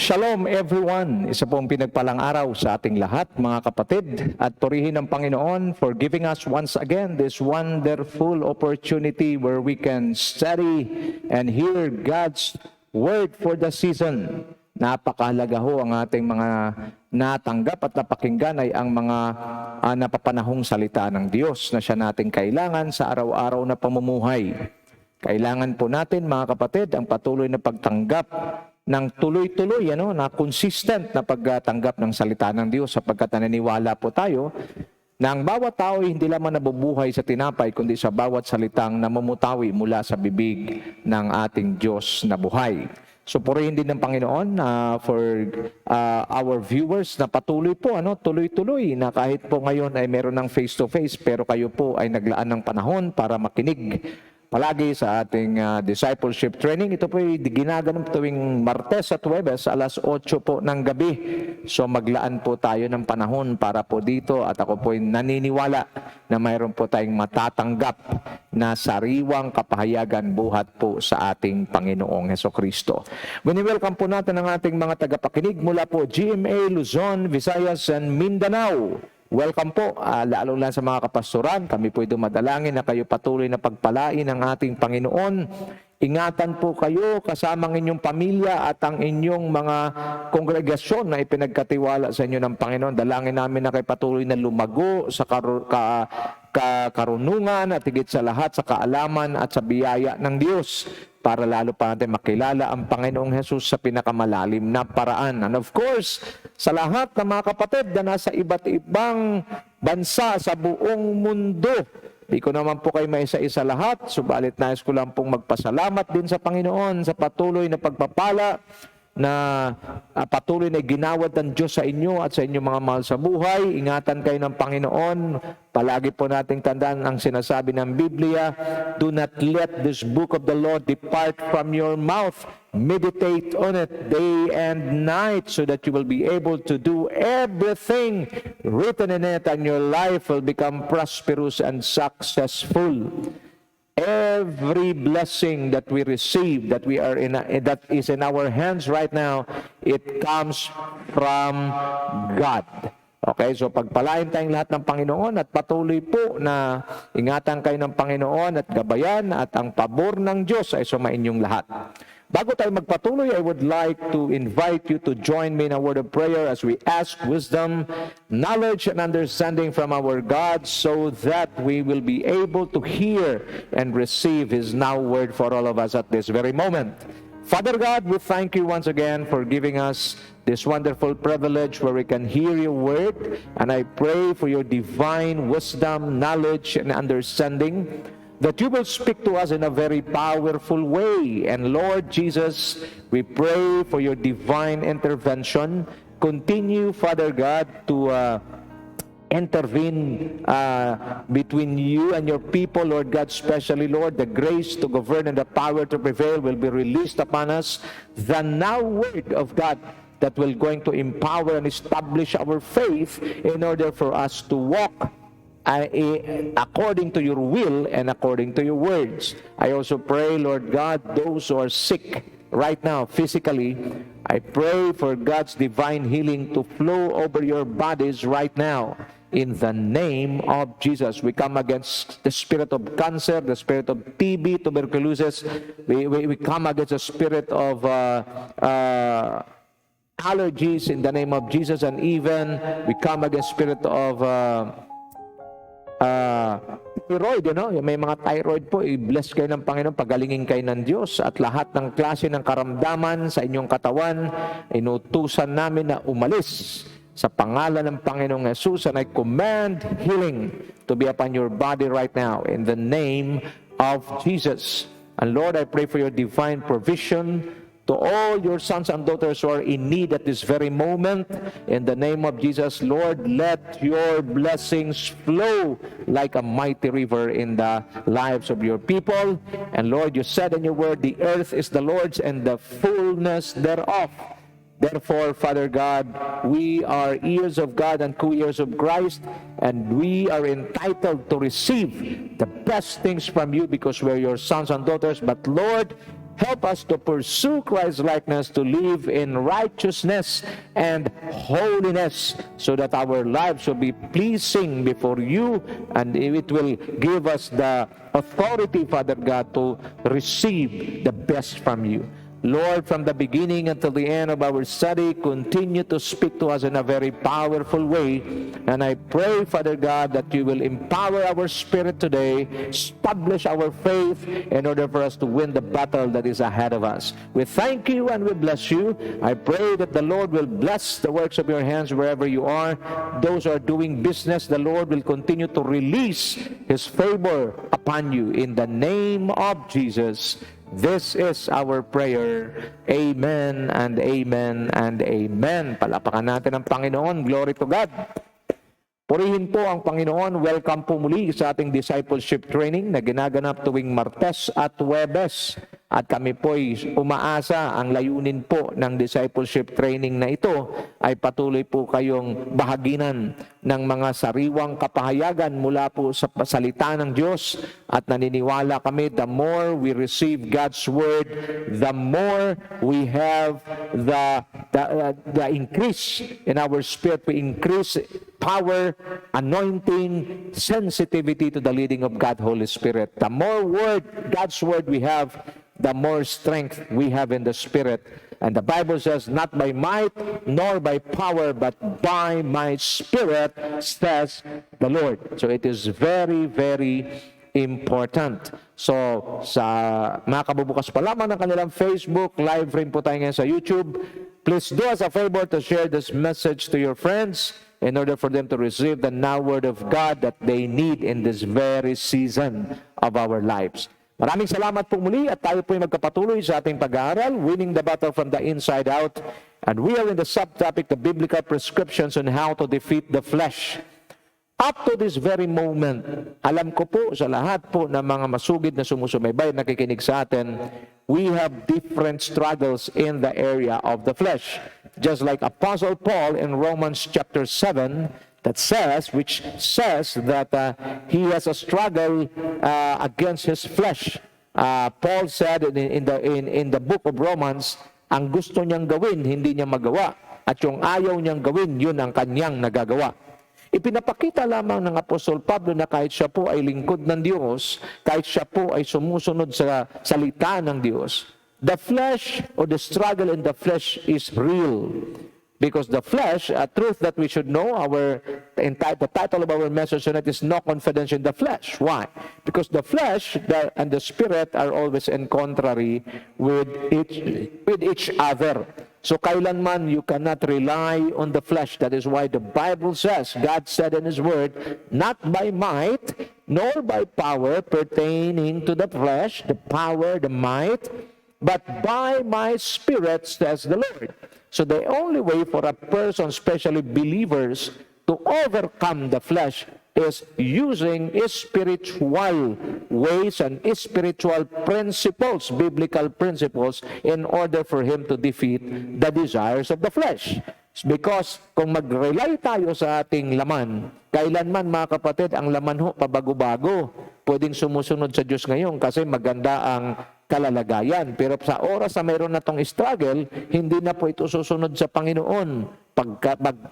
Shalom everyone! Isa pong pinagpalang araw sa ating lahat mga kapatid at purihin ang Panginoon for giving us once again this wonderful opportunity where we can study and hear God's Word for the season. Napakahalaga ho ang ating mga natanggap at napakinggan ay ang mga napapanahong salita ng Diyos na siya nating kailangan sa araw-araw na pamumuhay. Kailangan po natin mga kapatid ang patuloy na pagtanggap ng tuloy-tuloy, na consistent na pagtanggap ng salita ng Diyos sapagkat naniniwala po tayo na ang bawat tao ay hindi lamang nabubuhay sa tinapay kundi sa bawat salitang namumutawi mula sa bibig ng ating Diyos na buhay. So purihin din ng Panginoon for our viewers na patuloy po, tuloy-tuloy na kahit po ngayon ay meron ng face-to-face pero kayo po ay naglaan ng panahon para makinig palagi sa ating discipleship training. Ito po ay ginaganap tuwing Martes at Huwebes, alas 8 po ng gabi. So maglaan po tayo ng panahon para po dito at ako po ay naniniwala na mayroon po tayong matatanggap na sariwang kapahayagan buhat po sa ating Panginoong Hesukristo. Welcome po natin ang ating mga tagapakinig mula po GMA, Luzon, Visayas, and Mindanao. Welcome po, lalo lang sa mga kapastoran. Kami po ay dumadalangin na kayo patuloy na pagpalain ng ating Panginoon. Ingatan po kayo kasama ang inyong pamilya at ang inyong mga kongregasyon na ipinagkatiwala sa inyo ng Panginoon. Dalangin namin na kayo patuloy na lumago sa karunungan at higit sa lahat sa kaalaman at sa biyaya ng Diyos para lalo pa natin makilala ang Panginoong Hesus sa pinakamalalim na paraan. And of course, sa lahat ng mga kapatid na nasa iba't ibang bansa sa buong mundo, di ko naman po kayo maisa-isa lahat, subalit nais ko lang pong magpasalamat din sa Panginoon sa patuloy na pagpapala na patuloy na ginawad ng Diyos sa inyo at sa inyong mga mahal sa buhay. Ingatan kayo ng Panginoon. Palagi po nating tandaan ang sinasabi ng Biblia, do not let this book of the law depart from your mouth. Meditate on it day and night so that you will be able to do everything written in it and your life will become prosperous and successful. Every blessing that we receive, that is in our hands right now, it comes from God. Okay, so pagpalain tayong lahat ng Panginoon at patuloy po na ingatan kayo ng Panginoon at gabayan at ang pabor ng Diyos ay sumainyong lahat. Bago tayo magpatuloy, I would like to invite you to join me in a word of prayer as we ask wisdom, knowledge, and understanding from our God so that we will be able to hear and receive His now word for all of us at this very moment. Father God, we thank you once again for giving us this wonderful privilege where we can hear your word, and I pray for your divine wisdom, knowledge, and understanding, that you will speak to us in a very powerful way. And Lord Jesus, we pray for your divine intervention. Continue, Father God, to intervene between you and your people, Lord God, especially, Lord, the grace to govern and the power to prevail will be released upon us. The now word of God that will going to empower and establish our faith in order for us to walk according to your will and according to your words. I also pray, Lord God, those who are sick right now physically, I pray for God's divine healing to flow over your bodies right now. In the name of Jesus, we come against the spirit of cancer, the spirit of TB, tuberculosis. We come against the spirit of allergies in the name of Jesus, and even we come against spirit of thyroid, may mga thyroid po, i-bless kayo ng Panginoon, pagalingin kayo ng Diyos at lahat ng klase ng karamdaman sa inyong katawan, inutusan namin na umalis sa pangalan ng Panginoong Jesus, and I command healing to be upon your body right now in the name of Jesus. And Lord, I pray for your divine provision to all your sons and daughters who are in need at this very moment. In the name of Jesus, Lord, let your blessings flow like a mighty river in the lives of your people. And Lord, you said in your word, the earth is the Lord's and the fullness thereof. Therefore, Father God, we are ears of God and co-ears of Christ, and we are entitled to receive the best things from you because we're your sons and daughters. But Lord, Help us to pursue Christ's likeness, to live in righteousness and holiness, so that our lives will be pleasing before you, and it will give us the authority, Father God, to receive the best from you. Lord, from the beginning until the end of our study, continue to speak to us in a very powerful way. And I pray, Father God, that you will empower our spirit today, establish our faith in order for us to win the battle that is ahead of us. We thank you and we bless you. I pray that the Lord will bless the works of your hands wherever you are. Those who are doing business, the Lord will continue to release His favor upon you. In the name of Jesus, this is our prayer. Amen and amen and amen. Palapakan natin ang Panginoon. Glory to God. Purihin po ang Panginoon. Welcome po muli sa ating discipleship training na ginaganap tuwing Martes at Huwebes. At kami po'y umaasa ang layunin po ng discipleship training na ito ay patuloy po kayong bahaginan ng mga sariwang kapahayagan mula po sa salita ng Diyos. At naniniwala kami, the more we receive God's Word, the more we have the increase in our spirit. We increase power, anointing, sensitivity to the leading of God, Holy Spirit. The more God's Word we have, the more strength we have in the Spirit. And the Bible says, not by might nor by power, but by my Spirit, says the Lord. So it is very, very important. So sa mga kabubukas pa lamang ng kanilang Facebook, live rin po tayo ngayon sa YouTube. Please do us a favor to share this message to your friends in order for them to receive the now Word of God that they need in this very season of our lives. Maraming salamat po muli at tayo po ay magkapatuloy sa ating pag-aaral, Winning the Battle from the Inside Out. And we are in the subtopic, the biblical prescriptions on how to defeat the flesh. Up to this very moment, alam ko po sa lahat po ng mga masugid na sumusubaybay, nakikinig sa atin, we have different struggles in the area of the flesh. Just like Apostle Paul in Romans chapter 7, which says that he has a struggle against his flesh. Paul said in the book of Romans, ang gusto niyang gawin, hindi niya magawa. At yung ayaw niyang gawin, yun ang kanyang nagagawa. Ipinapakita lamang ng Apostol Pablo na kahit siya po ay lingkod ng Diyos, kahit siya po ay sumusunod sa salita ng Diyos, the flesh or the struggle in the flesh is real. Because the flesh, a truth that we should know, the title of our message tonight is No Confidence in the Flesh. Why? Because the flesh and the spirit are always in contrary with each other. So kailanman you cannot rely on the flesh. That is why the Bible says, God said in His Word, not by might, nor by power pertaining to the flesh, the power, the might, but by my Spirit, says the Lord. So the only way for a person, especially believers, to overcome the flesh is using spiritual ways and spiritual principles, biblical principles, in order for him to defeat the desires of the flesh. Because kung mag-rely tayo sa ating laman, kailanman mga kapatid, ang laman ho, pabago-bago. Pwedeng sumusunod sa Diyos ngayon kasi maganda ang kalalagayan. Pero sa oras na mayroon na itong struggle, hindi na po ito susunod sa Panginoon.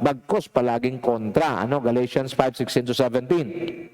Bagkos palaging kontra. Galatians 5:16-17.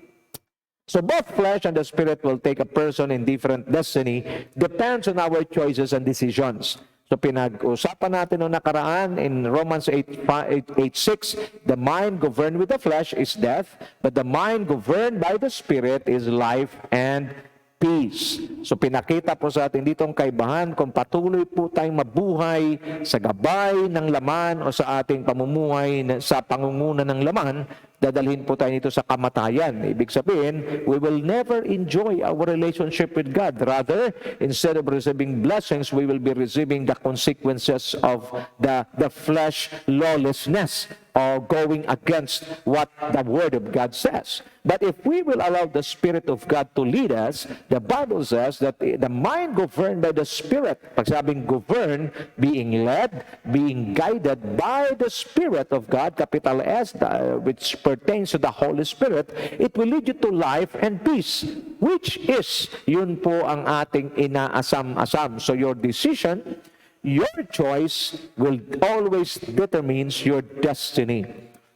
So both flesh and the spirit will take a person in different destiny. Depends on our choices and decisions. So pinag-usapan natin noong nakaraan in Romans 8:6, the mind governed with the flesh is death, but the mind governed by the Spirit is life and peace. So pinakita po sa atin dito ang kaibahan kung patuloy po tayong mabuhay sa gabay ng laman o sa ating pamumuhay sa pangunguna ng laman, dadalhin po tayo nito sa kamatayan. Ibig sabihin, we will never enjoy our relationship with God. Rather, instead of receiving blessings, we will be receiving the consequences of the flesh lawlessness, or going against what the Word of God says. But if we will allow the Spirit of God to lead us, the Bible says that the mind governed by the Spirit, pag sabing governed, being led, being guided by the Spirit of God, capital S, which pertains to the Holy Spirit, it will lead you to life and peace. which is, yun po ang ating inaasam-asam. So your decision, your choice will always determines your destiny.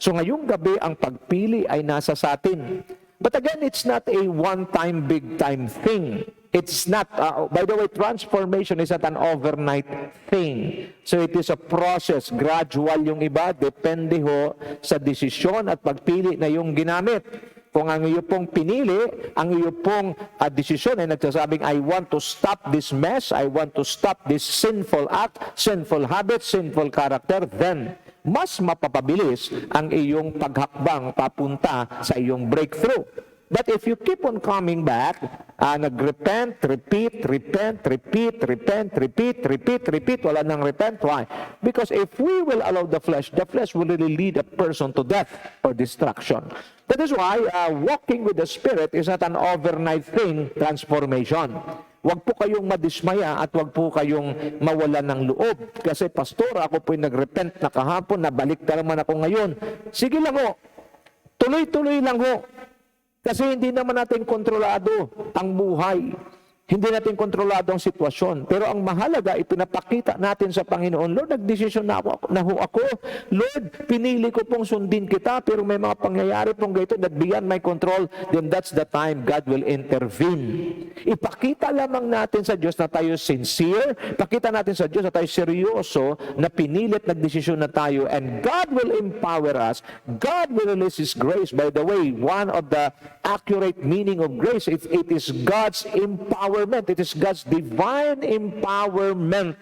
So ngayong gabi, ang pagpili ay nasa sa atin. But again, it's not a one-time, big-time thing. It's not, by the way, transformation is not an overnight thing. So it is a process, gradual yung iba, depende ho sa desisyon at pagpili na yung ginamit. Kung ang iyo pong pinili, ang iyo pong desisyon ay nagsasabing, I want to stop this mess, I want to stop this sinful act, sinful habit, sinful character, then mas mapapabilis ang iyong paghakbang papunta sa iyong breakthrough. But if you keep on coming back, nag-repent, repeat, wala nang repent. Why? Because if we will allow the flesh will really lead a person to death or destruction. That is why walking with the Spirit is not an overnight thing, transformation. Huwag po kayong madismaya at huwag po kayong mawalan ng loob. Kasi, Pastor, ako po'y nag-repent na kahapon, nabalik na naman ako ngayon. Sige lang ho, tuloy-tuloy lang ho. Kasi hindi naman natin kontrolado ang buhay. Hindi natin kontrolado ang sitwasyon. Pero ang mahalaga, ipinapakita natin sa Panginoon, Lord, nagdesisyon na ho ako. Lord, pinili ko pong sundin kita, pero may mga pangyayari pong ganito that beyond my control, then that's the time God will intervene. Ipakita lamang natin sa Diyos na tayo sincere, pakita natin sa Diyos na tayo seryoso, na pinilit nagdesisyon na tayo, and God will empower us. God will release His grace. By the way, one of the accurate meaning of grace, it is God's empowerment. It is God's divine empowerment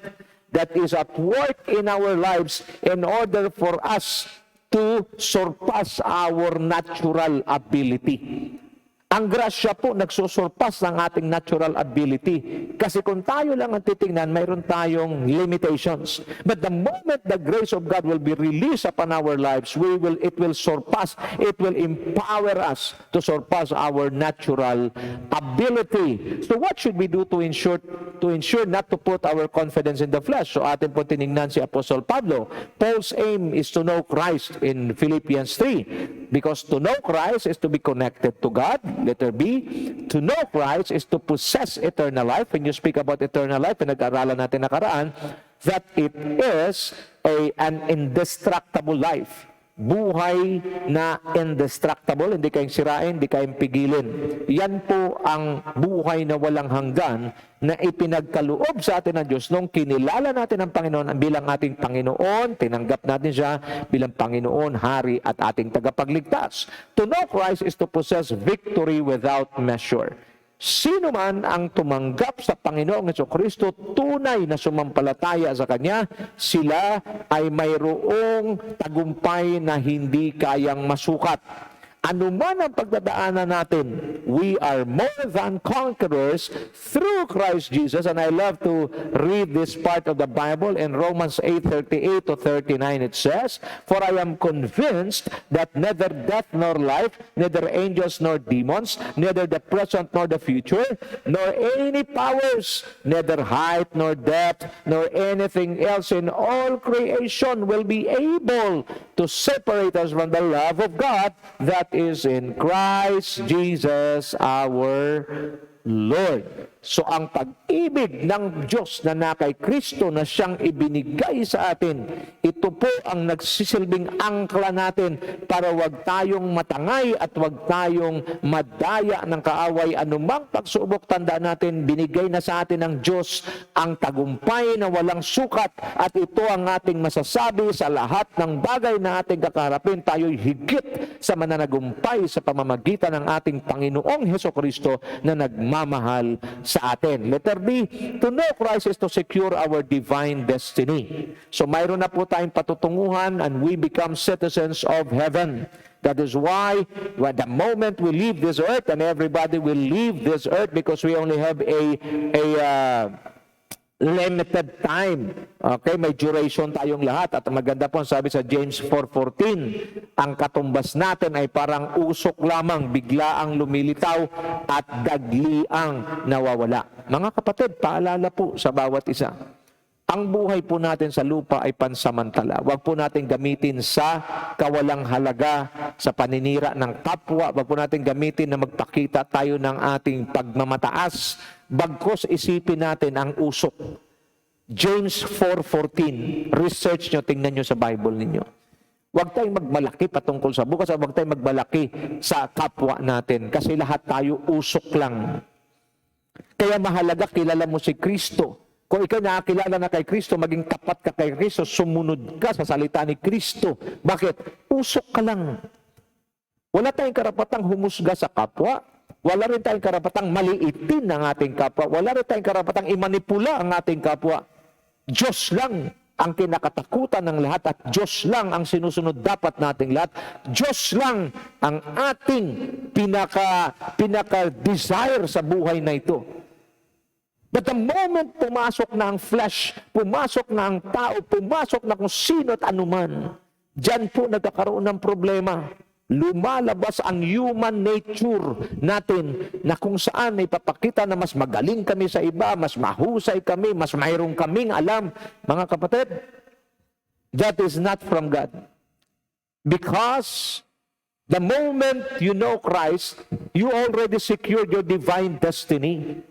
that is at work in our lives in order for us to surpass our natural ability. Ang grasya po nagsusurpass ng ating natural ability. Kasi kung tayo lang ang titingnan, mayroon tayong limitations. But the moment the grace of God will be released upon our lives, it will surpass, it will empower us to surpass our natural ability. So what should we do to ensure not to put our confidence in the flesh? So atin po tinignan si Apostle Pablo. Paul's aim is to know Christ in Philippians 3. Because to know Christ is to be connected to God. Letter B, to know Christ is to possess eternal life. When you speak about eternal life, pinag-aralan natin nakaraan, that it is an indestructible life. Buhay na indestructible, hindi kayong sirain, hindi kayong pigilin. Yan po ang buhay na walang hanggan na ipinagkaloob sa atin ng Diyos nung kinilala natin ang Panginoon bilang ating Panginoon, tinanggap natin siya bilang Panginoon, Hari at ating tagapagligtas. To know Christ is to possess victory without measure. Sino man ang tumanggap sa Panginoong Jesucristo, tunay na sumampalataya sa Kanya, sila ay mayroong tagumpay na hindi kayang masukat. Ano man ang pagdadaanan natin, we are more than conquerors through Christ Jesus. And I love to read this part of the Bible in Romans 8:38 to 39. It says, "For I am convinced that neither death nor life, neither angels nor demons, neither the present nor the future, nor any powers, neither height nor depth, nor anything else in all creation will be able to separate us from the love of God that is in Christ Jesus our Lord." So ang pag-ibig ng Diyos na nakay Kristo na siyang ibinigay sa atin, ito po ang nagsisilbing angkla natin para wag tayong matangay at wag tayong madaya ng kaaway. Anumang pagsubok, tandaan natin, binigay na sa atin ng Diyos ang tagumpay na walang sukat, at ito ang ating masasabi sa lahat ng bagay na ating kakaharapin. Tayo'y higit sa mananagumpay sa pamamagitan ng ating Panginoong Hesukristo na nagmamahal sa atin. Letter B, to know Christ is to secure our divine destiny. So mayroon na po tayong patutunguhan and we become citizens of heaven. That is why when the moment we leave this earth, and everybody will leave this earth because we only have a limited time. Okay, may duration tayong lahat. At maganda po sabi sa James 4:14, ang katumbas natin ay parang usok lamang, biglaang lumilitaw at dagliang nawawala. Mga kapatid, paalala po sa bawat isa. Ang buhay po natin sa lupa ay pansamantala. Huwag po natin gamitin sa kawalang halaga, sa paninira ng kapwa. Huwag po natin gamitin na magpakita tayo ng ating pagmamataas. Bagkus isipin natin ang usok. James 4:14. Research nyo, tingnan nyo sa Bible ninyo. Huwag tayong magmalaki patungkol sa bukas, huwag tayong magmalaki sa kapwa natin. Kasi lahat tayo usok lang. Kaya mahalaga kilala mo si Kristo. Kung ikaw nakakilala na kay Kristo, maging tapat ka kay Kristo, sumunod ka sa salita ni Kristo. Bakit? Usok ka lang. Wala tayong karapatang humusga sa kapwa. Wala rin tayong karapatang maliitin ang ating kapwa. Wala rin tayong karapatang imanipula ang ating kapwa. Diyos lang ang kinakatakutan ng lahat at Diyos lang ang sinusunod dapat nating lahat. Diyos lang ang ating pinaka-desire sa buhay na ito. But the moment pumasok na ang flesh, pumasok na ang tao, pumasok na kung sino at anuman, diyan po nagkakaroon ng problema. Lumalabas ang human nature natin na kung saan ay papakita na mas magaling kami sa iba, mas mahusay kami, mas mayroong kaming alam. Mga kapatid, that is not from God. Because the moment you know Christ, you already secured your divine destiny.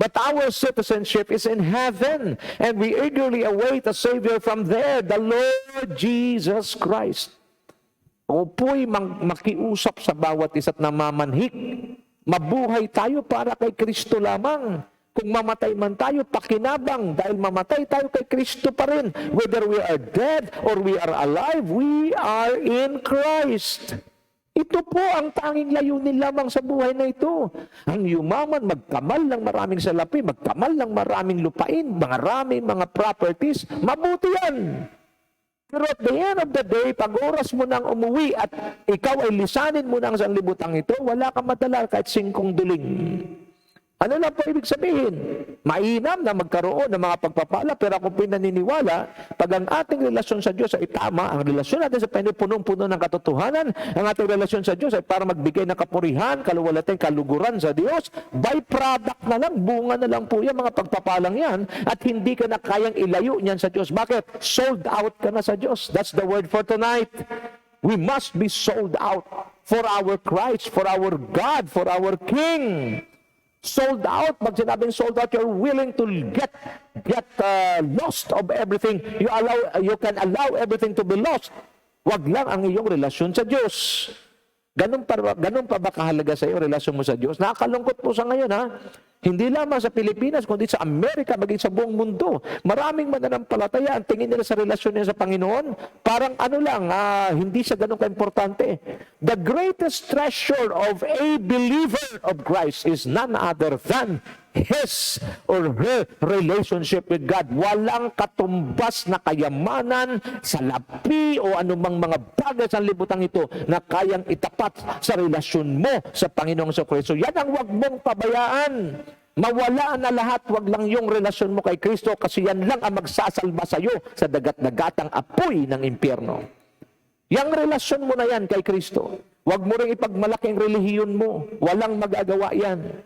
But our citizenship is in heaven, and we eagerly await a Savior from there, the Lord Jesus Christ. O po'y makiusap sa bawat isa't namamanhik. Mabuhay tayo para kay Kristo lamang. Kung mamatay man tayo, pakinabang, dahil mamatay tayo kay Kristo pa rin. Whether we are dead or we are alive, we are in Christ. Ito po ang tanging layunin lamang sa buhay na ito. Ang yumaman, magkamal ng maraming salapi, magkamal ng maraming lupain, maraming mga properties, mabuti yan. Pero at the end of the day, pag oras mo nang umuwi at ikaw ay lisanin mo ng sanlibutang ito, wala kang madala kahit 5 duling. Ano lang po ibig sabihin? Mainam na magkaroon ng mga pagpapala, pero ako pinaniniwala, pag ang ating relasyon sa Diyos ay tama, ang relasyon natin sa punong-puno ng katotohanan, ang ating relasyon sa Diyos ay para magbigay ng kapurihan, kaluwalhatian, kaluguran sa Diyos, byproduct na lang, bunga na lang po yan, mga pagpapalang yan, at hindi ka na kayang ilayo niyan sa Diyos. Bakit? Sold out ka na sa Diyos. That's the word for tonight. We must be sold out for our Christ, for our God, for our King. Sold out, pag sinabing sold out, you're willing to get lost of everything. You can allow everything to be lost. Wag lang ang iyong relasyon sa Diyos. Ganun pa ba kahalaga sa iyo relasyon mo sa Diyos? Nakakalungkot po sa ngayon, ha? Hindi lamang sa Pilipinas, kundi sa Amerika, maging sa buong mundo. Maraming mananampalataya, ang tingin nila sa relasyon niya sa Panginoon, parang hindi siya ganun ka-importante. The greatest treasure of a believer of Christ is none other than his or her relationship with God. Walang katumbas na kayamanan, salapi o anumang mga bagay sa libutan ito na kayang itapat sa relasyon mo sa Panginoong Kristo. Yan ang wag mong pabayaan. Mawala na lahat, wag lang yung relasyon mo kay Kristo kasi yan lang ang magsasalba sa iyo sa dagat-dagatang apoy ng impyerno. Yang relasyon mo na yan kay Kristo. Wag mo rin ipagmalaki ang relihiyon mo. Walang magagawa yan.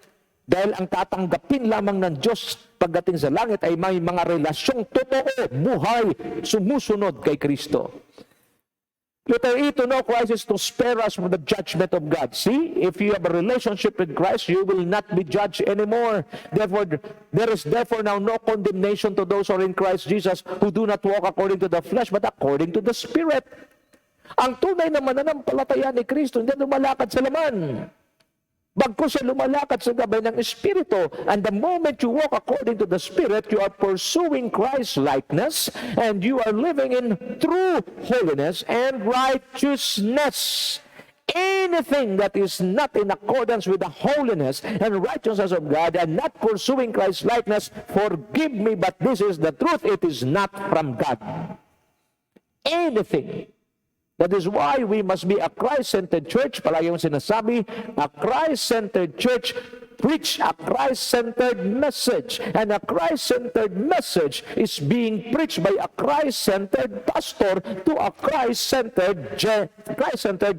Dahil ang tatanggapin lamang ng Diyos pagdating sa langit ay may mga relasyong totoo, buhay, sumusunod kay Kristo. Letter E, to know Christ is to spare us from the judgment of God. See, if you have a relationship with Christ, you will not be judged anymore. Therefore, there is therefore now no condemnation to those who are in Christ Jesus, who do not walk according to the flesh, but according to the Spirit. Ang tunay na mananampalataya ni Kristo, hindi lumalakad sa laman. Bagkus siya lumalakad sa gabay ng Espiritu. And the moment you walk according to the Spirit, you are pursuing Christ's likeness and you are living in true holiness and righteousness. Anything that is not in accordance with the holiness and righteousness of God and not pursuing Christ's likeness, forgive me, but this is the truth, it is not from God. Anything. That is why we must be a Christ-centered church. Palagi yung sinasabi, a Christ-centered church preach a Christ-centered message. And a Christ-centered message is being preached by a Christ-centered pastor to a Christ-centered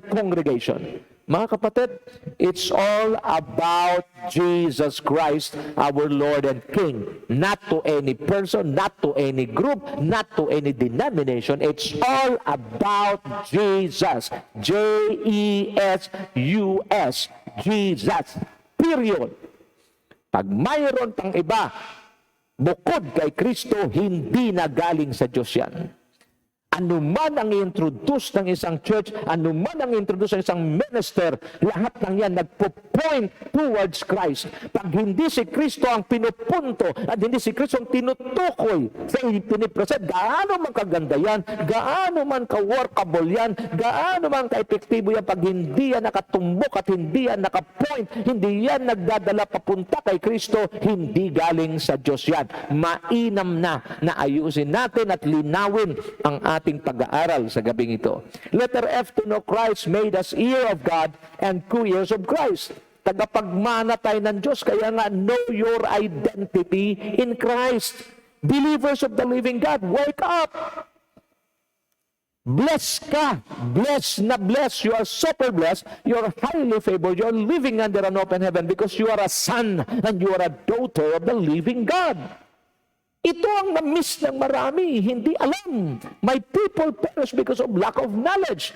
congregation. Mga kapatid, it's all about Jesus Christ, our Lord and King. Not to any person, not to any group, not to any denomination. It's all about Jesus. J-E-S-U-S. Jesus. Period. Pag mayroon pang iba, bukod kay Kristo, hindi na galing sa Diyos yan. Ano man ang i-introduce ng isang church, ano man ang i-introduce ng isang minister, lahat ng yan nagpo-point towards Christ. Pag hindi si Kristo ang pinupunto at hindi si Kristo ang tinutukoy sa pinipresent, gaano man kaganda yan, gaano man ka-workable yan, gaano man ka-epektibo yan, pag hindi yan nakatumbok at hindi yan nakapoint, hindi yan nagdadala papunta kay Kristo, hindi galing sa Diyos yan. Mainam na ayusin natin at linawin ang ating pag-aaral sa gabing ito. Letter F, to know Christ made us heir of God and co-heirs of Christ. Tagapagmana tayo ng Diyos, kaya nga, know your identity in Christ. Believers of the living God, wake up! Blessed ka! Blessed na blessed. You are super blessed. You are highly favored. You are living under an open heaven because you are a son and you are a daughter of the living God. Ito ang na-miss ng marami, hindi alam. My people perish because of lack of knowledge.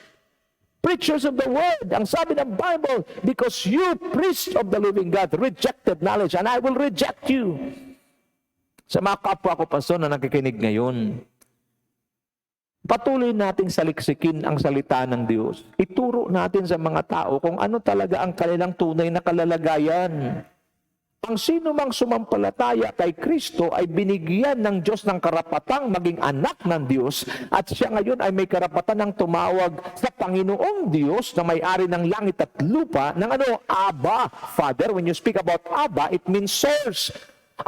Preachers of the word, ang sabi ng Bible, because you, priest of the living God, rejected knowledge, and I will reject you. Sa mga kapwa ko, pastor, na nakikinig ngayon, patuloy nating saliksikin ang salita ng Diyos. Ituro natin sa mga tao kung ano talaga ang kanilang tunay na kalalagayan. Ang sino mang sumampalataya kay Kristo ay binigyan ng Diyos ng karapatang maging anak ng Diyos at siya ngayon ay may karapatan ng tumawag sa Panginoong Diyos na may-ari ng langit at lupa ng Abba, Father. When you speak about Abba, it means source.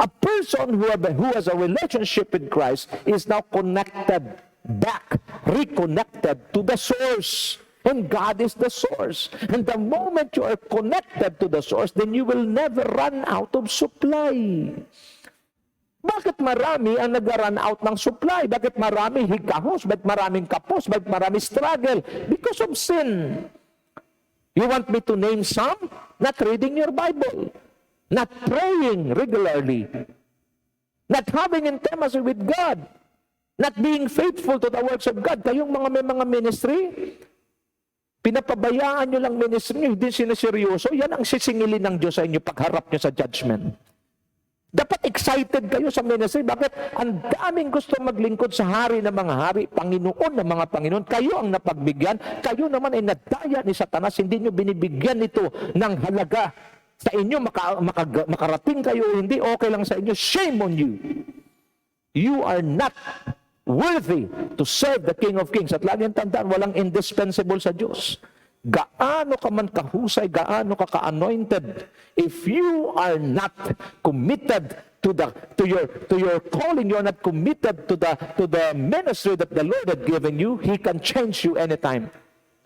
A person who has a relationship with Christ is now connected back, reconnected to the source. And God is the source. And the moment you are connected to the source, then you will never run out of supply. Bakit marami ang nag-run out ng supply? Bakit marami higahos? Bakit maraming kapos? Bakit marami struggle? Because of sin. You want me to name some? Not reading your Bible. Not praying regularly. Not having intimacy with God. Not being faithful to the works of God. Kayong may mga ministry, pinapabayaan nyo lang ministry nyo, hindi sinaseryoso, yan ang sisingilin ng Diyos sa inyo pagharap nyo sa judgment. Dapat excited kayo sa ministry. Bakit? Ang daming gusto maglingkod sa hari ng mga hari, Panginoon ng mga Panginoon. Kayo ang napagbigyan. Kayo naman ay nadaya ni Satanas. Hindi nyo binibigyan ito ng halaga. Sa inyo, makarating kayo, hindi okay lang sa inyo. Shame on you. You are not worthy to serve the King of Kings. At lagi ang tandaan, walang indispensable sa Diyos. Gaano ka man kahusay, gaano ka ka-anointed, if you are not committed to your calling, you are not committed to the ministry that the Lord had given you, He can change you anytime.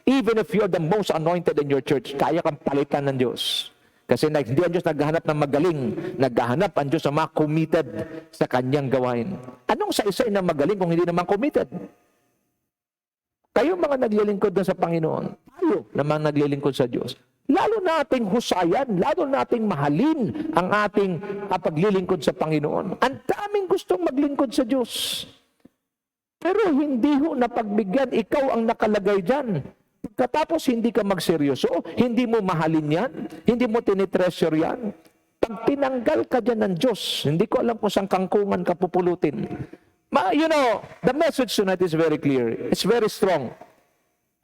Even if you are the most anointed in your church, kaya kang palitan ng Diyos. Kasi hindi ang Diyos naghahanap ng magaling, naghahanap ang Diyos sa mga committed sa Kanyang gawain. Anong sa-isay na magaling kung hindi naman committed? Kayo mga naglilingkod na sa Panginoon, tayo naman naglilingkod sa Diyos. Lalo nating husayan, lalo nating mahalin ang ating paglilingkod sa Panginoon. Ang daming gustong maglingkod sa Diyos. Pero hindi ho napagbigyan, ikaw ang nakalagay dyan. Pagkatapos hindi ka magseryoso, hindi mo mahalin yan, hindi mo tinitreasure yan. Pag tinanggal ka dyan ng Diyos, hindi ko alam kung saan kangkungan ka pupulutin. You know, the message tonight is very clear. It's very strong.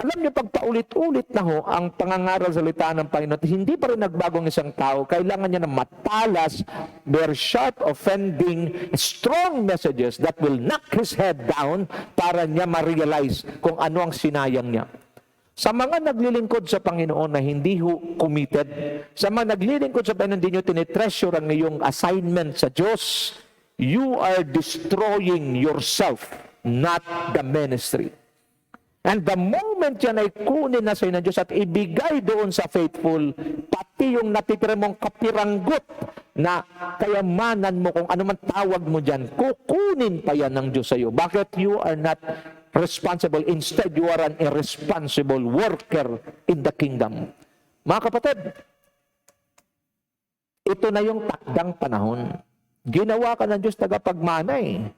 Alam niyo, pag paulit-ulit na ho ang pangangaral sa salita ng Panginoon, hindi pa rin nagbagong isang tao. Kailangan niya na matalas, their sharp, offending, strong messages that will knock his head down para niya ma-realize kung ano ang sinayang niya. Sa mga naglilingkod sa Panginoon na hindi ho committed, sa mga naglilingkod sa Panginoon, hindi nyo tinitreasure ang iyong assignment sa Diyos, you are destroying yourself, not the ministry. And the moment yan ay kunin na sa inyo ng Diyos at ibigay doon sa faithful, pati yung natitira mong kapiranggot na kayamanan mo, kung ano man tawag mo dyan, kukunin pa yan ng Diyos sa iyo. Bakit? You are not responsible. Instead, you are an irresponsible worker in the kingdom. Mga kapatid, ito na yung takdang panahon. Ginawa ka ng Diyos tagapagmana eh.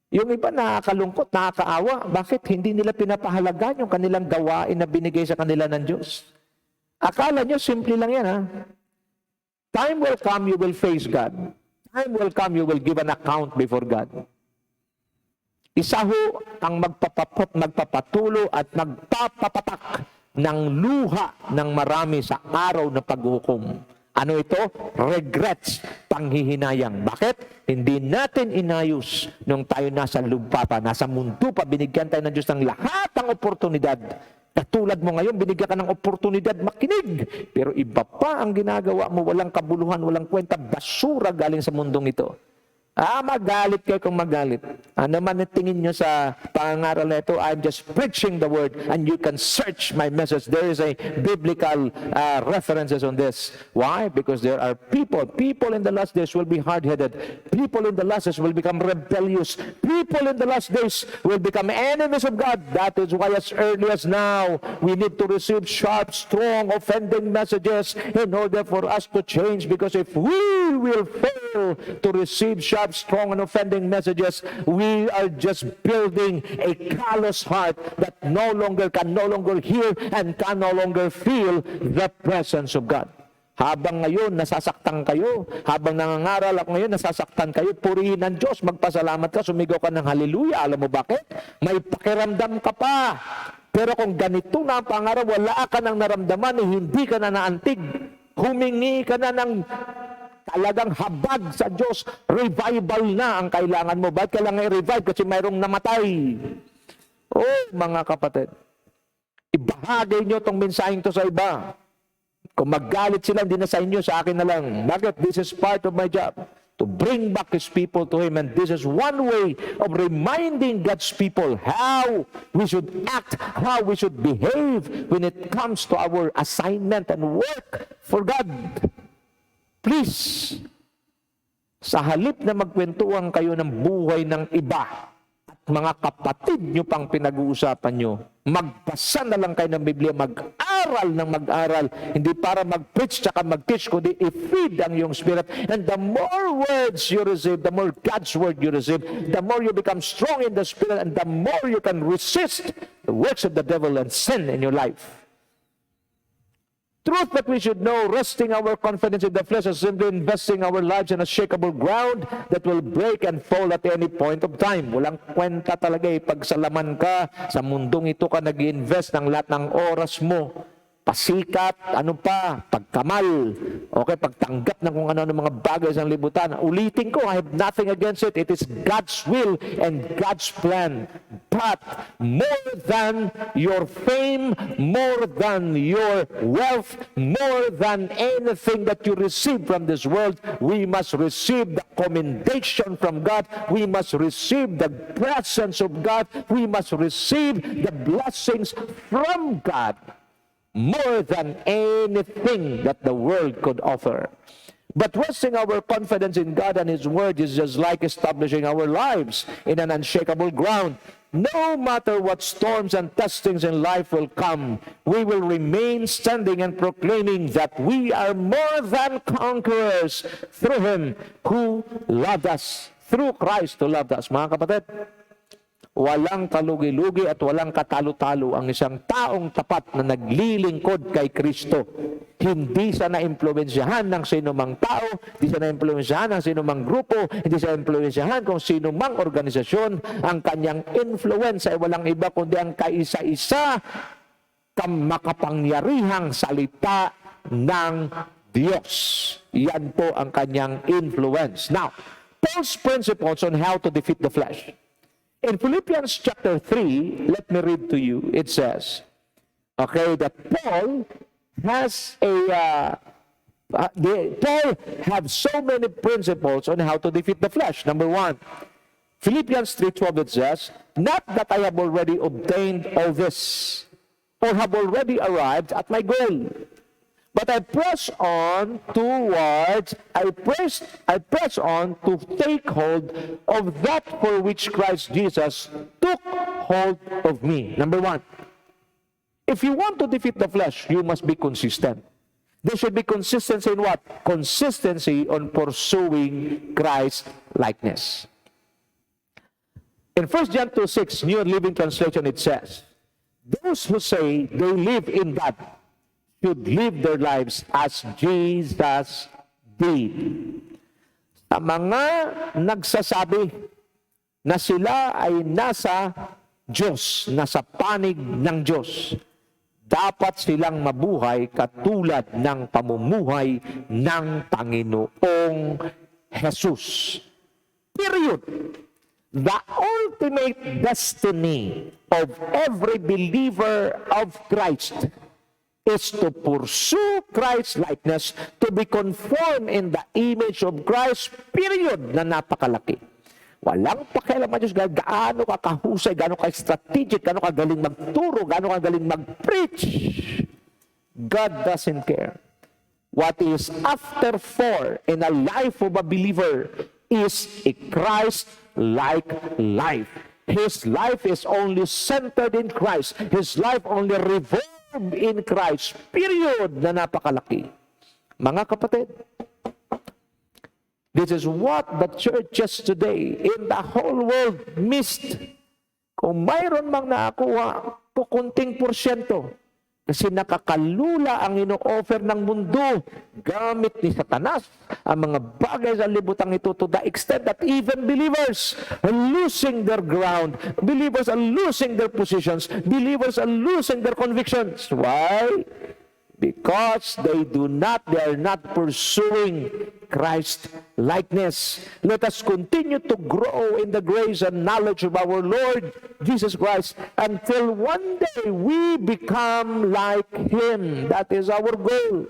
Yung iba nakakalungkot, nakakaawa. Bakit hindi nila pinapahalagan yung kanilang gawain na binigay sa kanila ng Diyos? Akala nyo, simple lang yan ha. Time will come, you will face God. Time will come, you will give an account before God. Isa ho ang magpapatulo at magpapapatak ng luha ng marami sa araw na paghukom. Ano ito? Regrets, panghihinayang. Bakit? Hindi natin inayos nung tayo nasa lupa pa, nasa mundo pa, binigyan tayo ng Diyos ng lahat ng oportunidad. Katulad mo ngayon, binigyan ka ng oportunidad makinig. Pero iba pa ang ginagawa mo, walang kabuluhan, walang kwenta, basura galing sa mundong ito. Magalit kayo kung magalit. Ano man ang tingin nyo sa pangangaral na ito, I'm just preaching the word and you can search my message. There is a biblical references on this. Why? Because there are people in the last days will be hard-headed. People in the last days will become rebellious. People in the last days will become enemies of God. That is why as early as now, we need to receive sharp, strong, offending messages in order for us to change. Because if we will fail to receive sharp, strong and offending messages, we are just building a callous heart that can no longer hear and can no longer feel the presence of God. Habang ngayon nasasaktan kayo, habang nangangaral ako ngayon nasasaktan kayo, purihin ang Diyos, magpasalamat ka, sumigaw ka ng hallelujah. Alam mo bakit? May pakiramdam ka pa. Pero kung ganito na ang pangarap, wala ka nang naramdaman, hindi ka na naantig. Humingi ka na ng talagang habag sa Diyos, revival na ang kailangan mo. Bakit kailangan i-revive? Kasi mayroong namatay. Oh, mga kapatid, ibahagi nyo itong mensaheng to sa iba. Kung magalit sila, hindi na sa inyo, sa akin na lang. Bakit? This is part of my job. To bring back His people to Him. And this is one way of reminding God's people how we should act, how we should behave when it comes to our assignment and work for God. Please, sa halip na magkwentuhan kayo ng buhay ng iba at mga kapatid nyo pang pinag-uusapan nyo, magbasa na lang kayo ng Biblia, mag-aral ng mag-aral, hindi para mag-preach tsaka mag-teach, kundi i-feed ang iyong spirit. And the more words you receive, the more God's word you receive, the more you become strong in the spirit, and the more you can resist the works of the devil and sin in your life. Truth that we should know, resting our confidence in the flesh is simply investing our lives in a shakable ground that will break and fall at any point of time. Walang kwenta talaga pagsalaman ka sa mundong ito ka nag-invest ng lahat ng oras mo. Pasikat, ano pa, pagkamal, okay, pagtanggap ng kung ano-ano mga bagay sa libutan. Ulitin ko, I have nothing against it. It is God's will and God's plan. But more than your fame, more than your wealth, more than anything that you receive from this world, we must receive the commendation from God. We must receive the presence of God. We must receive the blessings from God. More than anything that the world could offer. But resting our confidence in God and His Word is just like establishing our lives in an unshakable ground. No matter what storms and testings in life will come, we will remain standing and proclaiming that we are more than conquerors through Him who loved us, through Christ who loved us. Mga kapatid, walang kalugi-lugi at walang katalo-talo ang isang taong tapat na naglilingkod kay Kristo. Hindi siya na-impluwensyahan ng sinumang tao, hindi siya na-impluwensyahan ng sinumang grupo, hindi siya na-impluwensyahan kung sinumang organisasyon. Ang kanyang influence ay walang iba kundi ang kaisa-isa makapangyarihang salita ng Diyos. Yan po ang kanyang influence. Now, Paul's principles on how to defeat the flesh. In Philippians chapter 3, let me read to you, it says, okay, that Paul has Paul have so many principles on how to defeat the flesh. Number one, Philippians 3:12, it says, not that I have already obtained all this, or have already arrived at my goal, but I press on to take hold of that for which Christ Jesus took hold of me. Number one, if you want to defeat the flesh, you must be consistent. There should be consistency in what? Consistency on pursuing Christ likeness. In 1 John 2:6, New Living Translation, it says, those who say they live in God should live their lives as Jesus did. Sa mga nagsasabi na sila ay nasa Diyos, nasa panig ng Diyos, dapat silang mabuhay katulad ng pamumuhay ng Panginoong Jesus. Period. The ultimate destiny of every believer of Christ is to pursue Christ's likeness, to be conformed in the image of Christ, period, na napakalaki. Walang pakialam ang Diyos, gaano ka kahusay, gaano ka strategic, gaano ka galing magturo, gaano ka galing mag-preach. God doesn't care. What is after for in a life of a believer is a Christ-like life. His life is only centered in Christ. His life only revolved in Christ. Period, na napakalaki. Mga kapatid, this is what the churches today in the whole world missed. Kung mayroon mang nakakuha, kukunting porsyento. Kasi nakakalula ang ino-offer ng mundo gamit ni Satanas ang mga bagay sa libutang ito to the extent that even believers are losing their ground. Believers are losing their positions. Believers are losing their convictions. Why? Because they are not pursuing Christ likeness. Let us continue to grow in the grace and knowledge of our Lord Jesus Christ until one day we become like Him. That is our goal.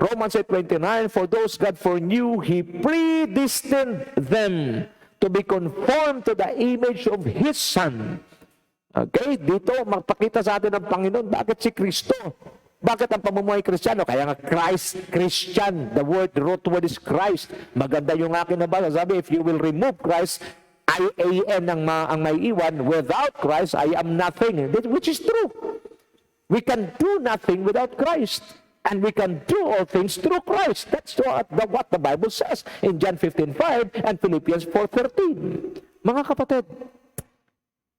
Romans 8:29, for those God foreknew, He predestined them to be conformed to the image of His Son. Okay, dito magpakita sa atin ng Panginoon bakit si Kristo. Bakit ang pamumuhay Kristiyano? Kaya nga Christian, the root word is Christ. Maganda yung akin na basa. Sabi, if you will remove Christ, I-A-N ang may iwan. Without Christ, I am nothing. Which is true. We can do nothing without Christ. And we can do all things through Christ. That's what the Bible says in John 15:5 and Philippians 4:13. Mga kapatid,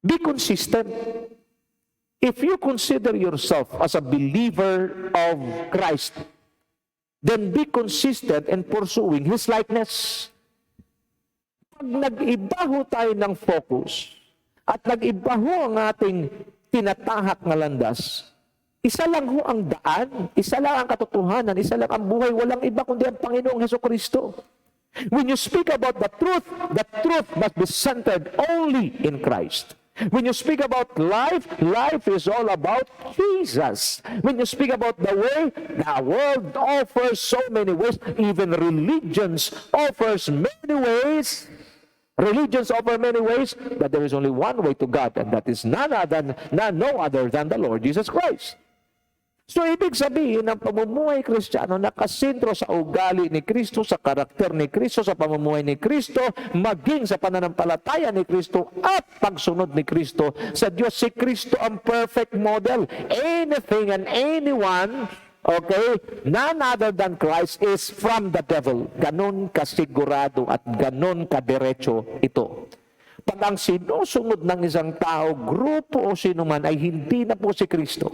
be consistent. If you consider yourself as a believer of Christ, then be consistent in pursuing His likeness. Pag nag-iba ho tayo ng focus at nag-iba ho ang ating tinatahak na landas, isa lang ho ang daan, isa lang ang katotohanan, isa lang ang buhay, walang iba kundi ang Panginoong Hesukristo. When you speak about the truth must be centered only in Christ. When you speak about life, life is all about Jesus. When you speak about the way, the world offers so many ways. Even religions offers many ways. Religions offer many ways, but there is only one way to God, and that is no other than the Lord Jesus Christ. So, ibig sabihin, ang pamumuhay Kristiyano nakasentro sa ugali ni Kristo, sa karakter ni Kristo, sa pamumuhay ni Kristo, maging sa pananampalataya ni Kristo at pagsunod ni Kristo sa Diyos. Si Kristo ang perfect model. Anything and anyone, okay, none other than Christ is from the devil. Ganon kasigurado at ganon kadiretso ito. Pag ang sinusunod ng isang tao, grupo o sinuman ay hindi na po si Kristo.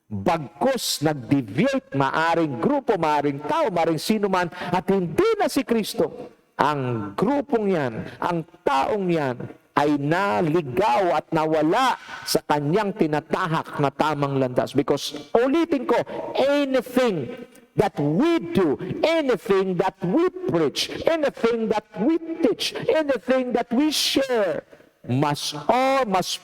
Bagkus nag-deviate, maaring grupo, maaring tao, maaring sino man, at hindi na si Kristo, ang grupong yan, ang taong yan, ay naligaw at nawala sa kanyang tinatahak na tamang landas. Because, ulitin ko, anything that we do, anything that we preach, anything that we teach, anything that we share, must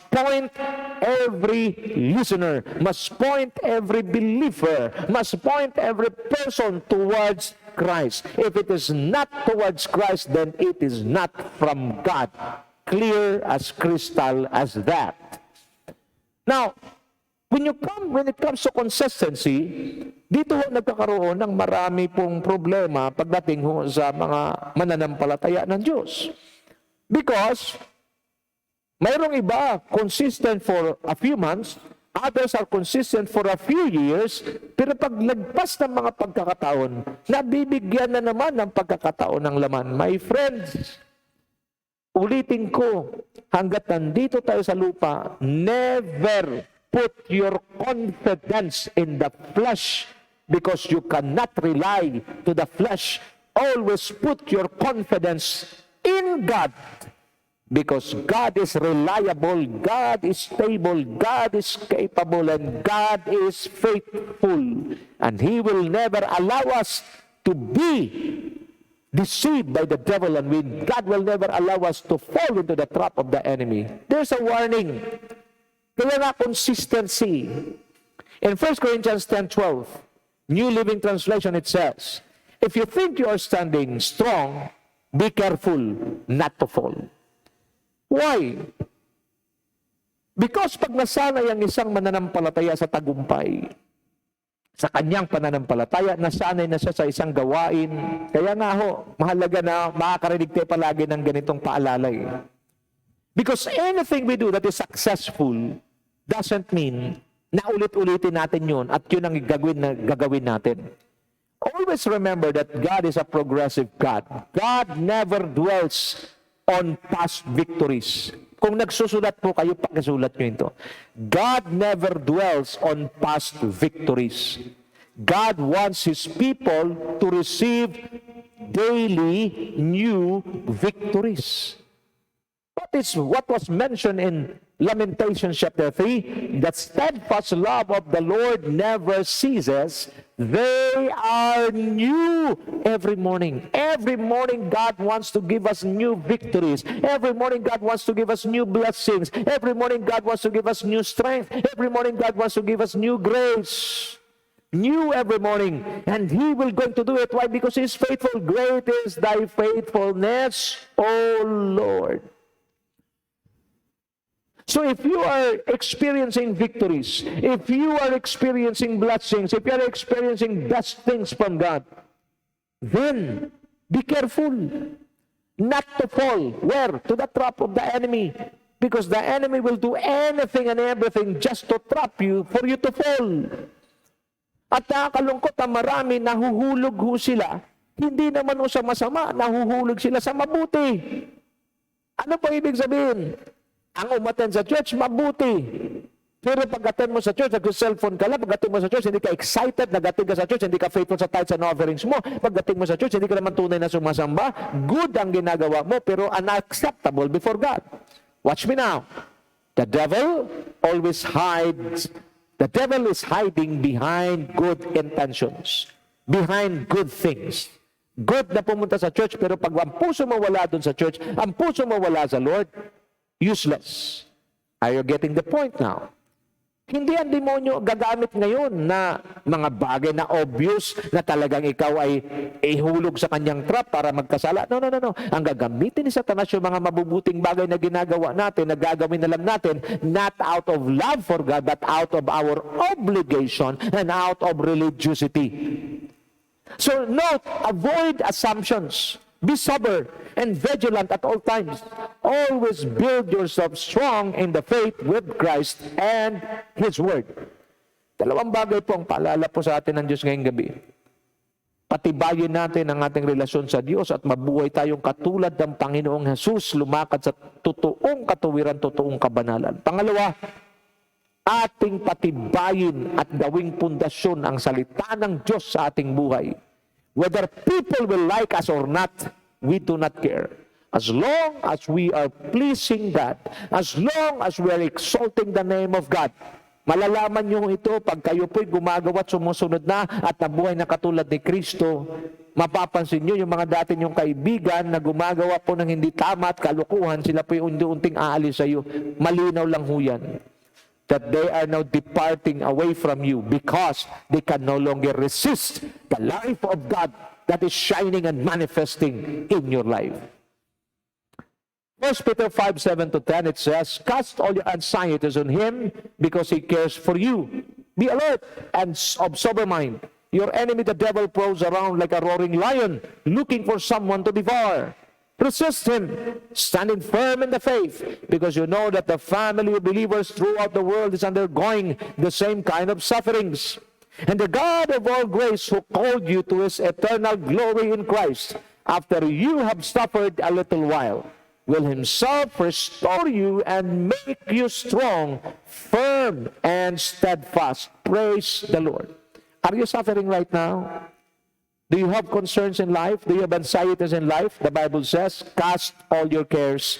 point every listener, must point every believer, must point every person towards Christ. If it is not towards Christ, then it is not from God. Clear as crystal as that. Now, when it comes to consistency, dito ho nagkakaroon ng marami pong problema pagdating ho sa mga mananampalataya ng Diyos. Because mayroong iba, consistent for a few months, Others are consistent for a few years, pero pag lagpas ng mga pagkakataon, nabibigyan na naman ng pagkakataon ng laman. My friends, ulitin ko, hanggat nandito tayo sa lupa, never put your confidence in the flesh because you cannot rely to the flesh. Always put your confidence in God. Because God is reliable, God is stable, God is capable, and God is faithful. And He will never allow us to be deceived by the devil, and God will never allow us to fall into the trap of the enemy. There's a warning. Kaya nga consistency. In 1 Corinthians 10:12, New Living Translation, it says, if you think you are standing strong, be careful not to fall. Why? Because pag nasanay ang isang mananampalataya sa tagumpay, sa kanyang pananampalataya, nasanay na siya sa isang gawain. Kaya nga ho, mahalaga na makakarinig tayo palagi ng ganitong paalala. Because anything we do that is successful doesn't mean na ulit-ulitin natin yun at yun ang gagawin natin. Always remember that God is a progressive God. God never dwells on past victories. Kung nagsusulat po kayo, pakisulat nyo ito. God never dwells on past victories. God wants His people to receive daily new victories. What was mentioned in Lamentations chapter 3, that steadfast love of the Lord never ceases. They are new every morning. Every morning God wants to give us new victories. Every morning God wants to give us new blessings. Every morning God wants to give us new strength. Every morning God wants to give us new grace. New every morning. And He will going to do it. Why? Because He is faithful. Great is thy faithfulness, O Lord. So if you are experiencing victories, if you are experiencing blessings, if you are experiencing best things from God, then be careful not to fall. Where? To the trap of the enemy. Because the enemy will do anything and everything just to trap you, for you to fall. At nakakalungkot na marami, nahuhulog ho sila. Hindi naman ho sa masama, nahuhulog sila sa mabuti. Ano pa ibig sabihin? Ang umattend sa church, mabuti. Pero pag-attend mo sa church, nag-cellphone ka lang, pag-attend mo sa church, hindi ka excited, nag-attend ka sa church, hindi ka faithful sa tithes and offerings mo, pag-attend mo sa church, hindi ka naman tunay na sumasamba, good ang ginagawa mo, pero unacceptable before God. Watch me now. The devil is hiding behind good intentions, behind good things. Good na pumunta sa church, pero pag ang puso mo wala dun sa church, ang puso mo wala sa Lord, useless. Are you getting the point now? Hindi ang demonyo gagamit ngayon na mga bagay na obvious na talagang ikaw ay ihulog sa kanyang trap para magkasala. No. Ang gagamitin ni Satanas yung mga mabubuting bagay na ginagawa natin, na gagawin na lang natin, not out of love for God, but out of our obligation and out of religiosity. So note, avoid assumptions. Be sober and vigilant at all times. Always build yourself strong in the faith with Christ and His Word. Dalawang bagay po ang paalala po sa atin ng Diyos ngayong gabi. Patibayin natin ang ating relasyon sa Diyos at mabuhay tayong katulad ng Panginoong Jesus, lumakad sa totoong katuwiran, totoong kabanalan. Pangalawa, ating patibayin at gawing pundasyon ang salita ng Diyos sa ating buhay. Whether people will like us or not, we do not care. As long as we are pleasing God, as long as we are exalting the name of God, malalaman nyo ito pag kayo po'y gumagawa at sumusunod na at nabuhay na katulad ni Kristo. Mapapansin nyo yung mga dati nyong kaibigan na gumagawa po ng hindi tama at kalukuhan, sila po'y unti-unting aalis sa iyo. Malinaw lang ho yan, that they are now departing away from you because they can no longer resist the life of God that is shining and manifesting in your life. 1 Peter 5:7-10, it says, cast all your anxieties on Him because He cares for you. Be alert and of sober mind. Your enemy, the devil, prowls around like a roaring lion, looking for someone to devour. Resist him, standing firm in the faith, because you know that the family of believers throughout the world is undergoing the same kind of sufferings. And the God of all grace, who called you to his eternal glory in Christ, after you have suffered a little while, will himself restore you and make you strong, firm, and steadfast. Praise the Lord. Are you suffering right now? Do you have concerns in life? Do you have anxieties in life? The Bible says, cast all your cares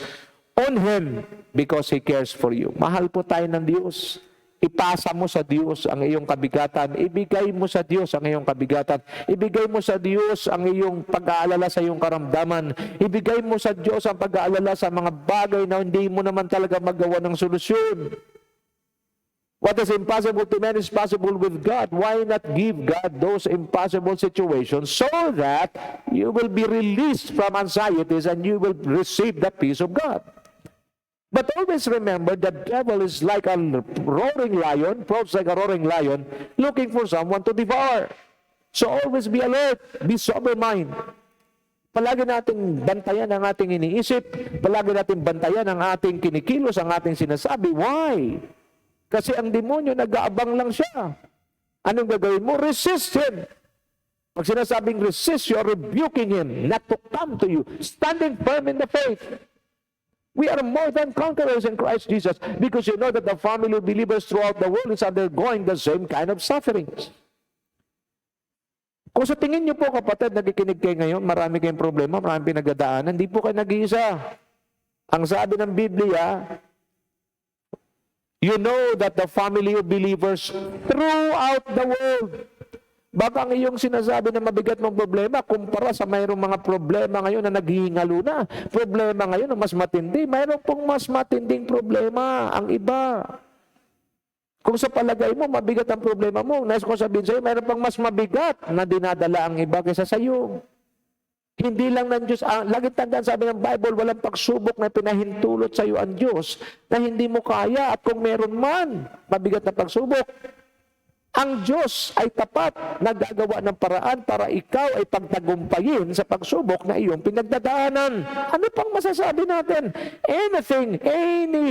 on Him because He cares for you. Mahal po tayo ng Diyos. Ipasa mo sa Diyos ang iyong kabigatan. Ibigay mo sa Diyos ang iyong kabigatan. Ibigay mo sa Diyos ang iyong pag-aalala sa iyong karamdaman. Ibigay mo sa Diyos ang pag-aalala sa mga bagay na hindi mo naman talaga magawa ng solusyon. What is impossible to man is possible with God. Why not give God those impossible situations so that you will be released from anxieties and you will receive the peace of God? But always remember that the devil is like a roaring lion, prowls like a roaring lion, looking for someone to devour. So always be alert, be sober mind. Palagi nating bantayan ang ating iniisip, palagi nating bantayan ang ating kinikilos, ang ating sinasabi. Why? Kasi ang demonyo, nag-aabang lang siya. Anong gagawin mo? Resist him. Pag sinasabing resist, you're rebuking him not to come to you. Standing firm in the faith. We are more than conquerors in Christ Jesus because you know that the family of believers throughout the world is undergoing the same kind of sufferings. Kung sa tingin niyo po, kapatid, nakikinig kayo ngayon, marami kayong problema, marami pinagdadaanan, hindi po kayo nag-iisa. Ang sabi ng Biblia, you know that the family of believers throughout the world. Baka ang iyong sinasabi na mabigat mong problema, kumpara sa mayroong mga problema ngayon na naghihingalo na. Problema ngayon na mas matindi. Mayroon pong mas matinding problema ang iba. Kung sa palagay mo, mabigat ang problema mo, nais ko sabihin sa'yo, mayroon pang mas mabigat na dinadala ang iba kaysa sa'yo. Hindi lang ng Diyos, lagi tandaan, sabi ng Bible, walang pagsubok na pinahintulot sa iyo ang Diyos na hindi mo kaya, at kung meron man mabigat na pagsubok, ang Diyos ay tapat na gagawa ng paraan para ikaw ay pagtagumpayin sa pagsubok na iyong pinagdadaanan. Ano pang masasabi natin? Anything, any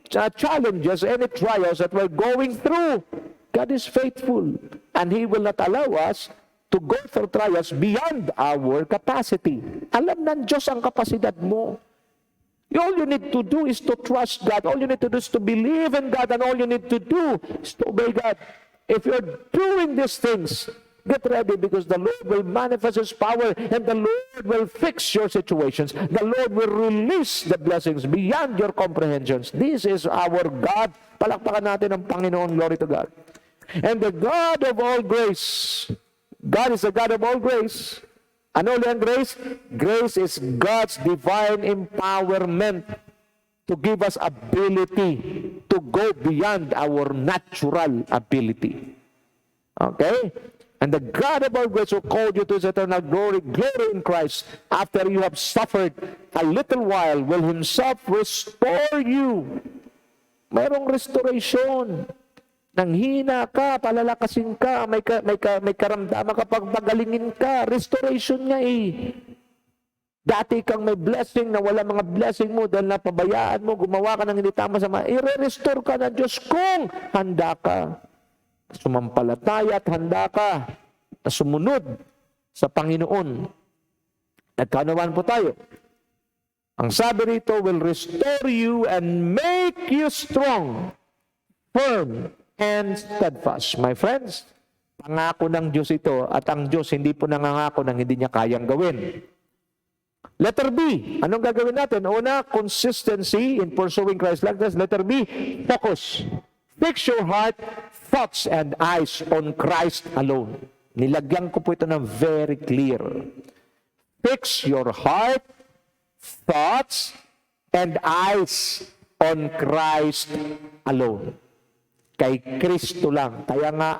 challenges, any trials that we're going through, God is faithful and He will not allow us to go through trials beyond our capacity. Alam ng Diyos ang kapasidad mo. All you need to do is to trust God. All you need to do is to believe in God. And all you need to do is to obey God. If you're doing these things, get ready because the Lord will manifest His power and the Lord will fix your situations. The Lord will release the blessings beyond your comprehensions. This is our God. Palakpakan natin ang Panginoon. Glory to God. And the God of all grace, God is the God of all grace. Ano ulit ang grace? Grace is God's divine empowerment to give us ability to go beyond our natural ability. Okay? And the God of all grace who called you to His eternal glory, glory in Christ, after you have suffered a little while, will Himself restore you. Mayroong restoration. Nang hina ka, palalakasin ka, may karamdaman ka, pagpagalingin ka, restoration nga eh. Dati kang may blessing na wala mga blessing mo dahil napabayaan mo, gumawa ka ng hindi tama sa mga, i-restore ka ng Diyos kung handa ka. Sumampalataya at handa ka na sumunod sa Panginoon. Nagkaunawaan po tayo. Ang sabi rito, will restore you and make you strong, firm, and steadfast. My friends, pangako ng Diyos ito at ang Diyos hindi po nangangako ng hindi niya kayang gawin. Letter B, anong gagawin natin? Una, consistency in pursuing Christ likeness. Letter B, focus. Fix your heart, thoughts, and eyes on Christ alone. Nilagyan ko po ito ng very clear. Fix your heart, thoughts, and eyes on Christ alone. Kay Kristo lang. Kaya nga,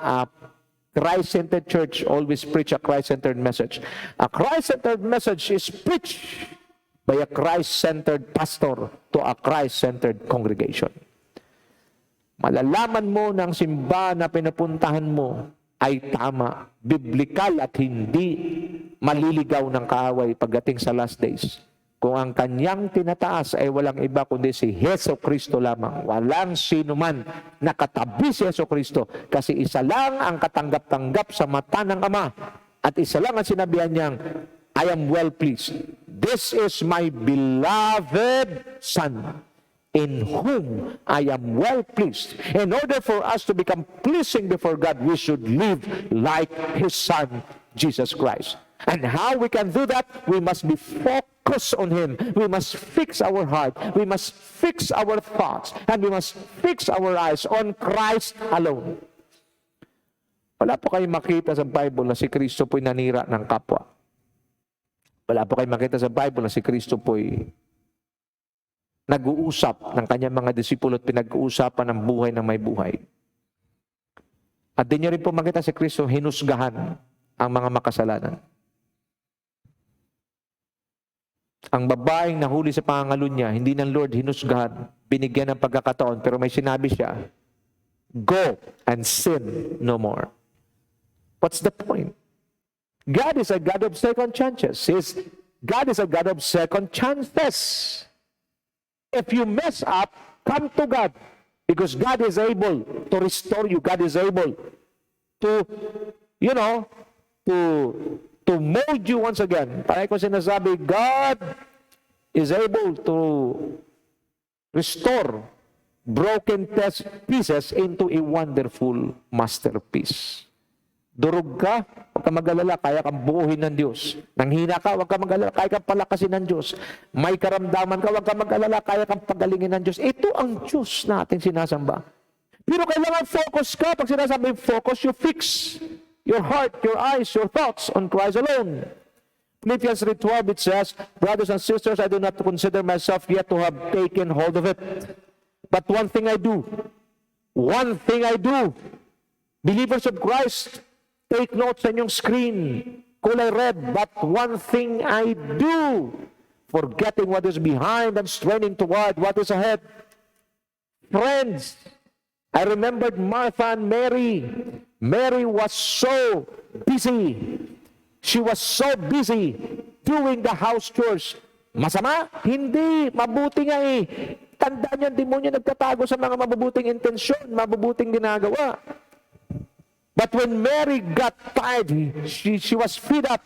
Christ-centered church always preach a Christ-centered message. A Christ-centered message is preached by a Christ-centered pastor to a Christ-centered congregation. Malalaman mo ng simbahan na pinapuntahan mo ay tama, biblical at hindi maliligaw ng kaaway pagdating sa last days. kung ang kanyang tinataas ay walang iba kundi si Heso Kristo lamang. Walang sino man nakatabi si Heso Kristo kasi isa lang ang katanggap-tanggap sa mata ng Ama at isa lang ang sinabihan niyang, I am well pleased. This is my beloved Son, in whom I am well pleased. In order for us to become pleasing before God, we should live like His Son, Jesus Christ. And how we can do that? We must be focused on Him. We must fix our heart. We must fix our thoughts. And we must fix our eyes on Christ alone. Wala po kayong makita sa Bible na si Kristo po'y nanira ng kapwa. Wala po kayong makita sa Bible na si Kristo po'y nag-uusap ng kanyang mga disipulo at pinag-uusapan ng buhay ng may buhay. At di nyo rin po makita si Kristo hinusgahan ang mga makasalanan. Ang babaeng nahuli sa pangangalo niya, hindi ng Lord hinusgahan, binigyan ng pagkakataon, pero may sinabi siya, go and sin no more. What's the point? God is a God of second chances. God is a God of second chances. If you mess up, come to God. Because God is able to restore you. God is able to, to mold you once again. Parang ko sinasabi, God is able to restore broken pieces into a wonderful masterpiece. Durog ka, huwag ka mag-alala, kaya kang buuhin ng Diyos. Nanghina ka, huwag ka mag-alala, kaya kang palakasin ng Diyos. May karamdaman ka, huwag ka mag-alala, kaya kang pagalingin ng Diyos. Ito ang Diyos na ating sinasamba. Pero kailangan focus ka. Pag sinasabi focus, you fix your heart, your eyes, your thoughts on Christ alone. Philippians 3:12, it says, brothers and sisters, I do not consider myself yet to have taken hold of it. But one thing I do, believers of Christ, take notes sa inyong screen, kulay red, but one thing I do, forgetting what is behind and straining toward what is ahead. Friends, I remembered Martha and Mary. Mary was so busy. She was so busy doing the house chores. Masama? Hindi. Mabuti nga eh. Tandaan niyo, demonyo nagtatago sa mga mabubuting intensyon, mabubuting ginagawa. But when Mary got tired, she was fed up.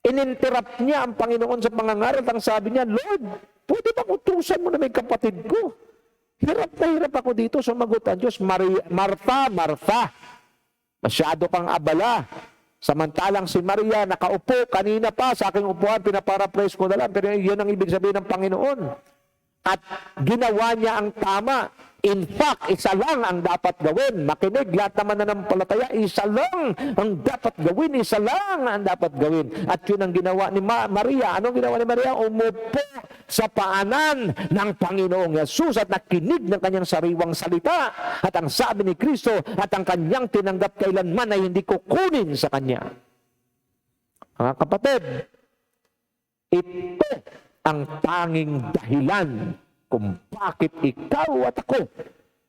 Ininterrupt niya ang Panginoon sa pangangaral. Ang sabi niya, Lord, pwede ba utusan mo na may kapatid ko? Hirap na hirap ako dito. Sumagot ang Diyos, Martha, masyado kang abala. Samantalang si Maria nakaupo kanina pa sa aking upuan, pinaparaphrase ko na lang, pero yun ang ibig sabihin ng Panginoon. At ginawa niya ang tama. In fact, isa lang ang dapat gawin. Makinig, lahat naman nananampalataya, isa lang ang dapat gawin. Isa lang ang dapat gawin. At yun ang ginawa ni Maria. Anong ginawa ni Maria? Umupo sa paanan ng Panginoong Yesus at nakinig ng kanyang sariwang salita. At ang sabi ni Kristo at ang kanyang tinanggap kailanman ay hindi kukunin sa kanya. Mga kapatid, ito ang tanging dahilan kung bakit ikaw at ako